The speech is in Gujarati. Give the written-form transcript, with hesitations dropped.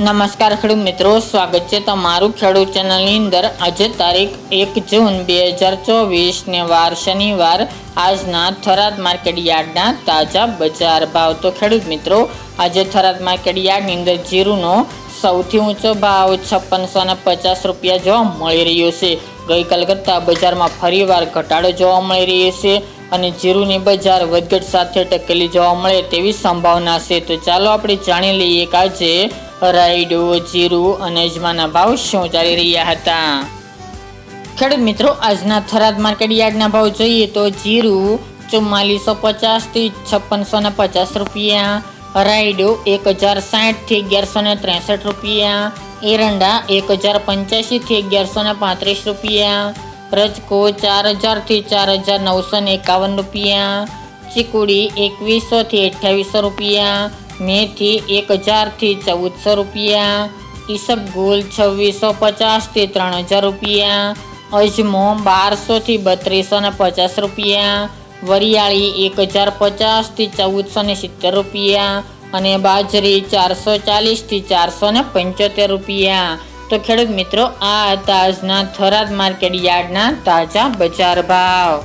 નમસ્કાર ખેડૂત મિત્રો, સ્વાગત છે તમારું ખેડૂત ચેનલની અંદર। આજે તારીખ 1 જૂન 2024 ને વાર શનિવાર। આજના થરાદ માર્કેટ યાર્ડના તાજા બજાર ભાવ। તો ખેડૂત મિત્રો, આજે થરાદ માર્કેટ યાર્ડની અંદર જીરુનો સૌથી ઊંચો ભાવ 5650 રૂપિયા જોવા મળી રહ્યો છે। ગઈકાલ કરતાં બજારમાં ફરીવાર ઘટાડો જોવા મળી રહ્યો છે અને જીરુની બજાર વધઘટ સાથે ટકેલી જોવા મળે તેવી સંભાવના છે। તો ચાલો આપણે જાણી લઈએ કે આજે રાયડો, જીરું અને અજમાના ભાવ શું ચાલી રહ્યા હતા। ખેડૂત મિત્રો, આજના થરાદ માર્કેટ યાર્ડના ભાવ જોઈએ તો જીરું 4450 થી 5650 રૂપિયા, રાયડો 1060 થી 1163 રૂપિયા, એરંડા 1085 થી 1135 રૂપિયા, રજકો 4000 થી 4951 રૂપિયા, ચીકુડી 2100 થી 2800 રૂપિયા, मेथी 1000 થી 1400 रुपया, ईसबगुल 2650 થી 3000 रुपया, अजमो 1200 થી 3250 रुपया, वरियाળી 1050 થી 1470 रुपया અને બાજરી 440 થી 475 रुपया। તો ખેડૂત મિત્રો, આ હતા આજના થરાદ માર્કેટ યાર્ડના તાજા બજાર ભાવ।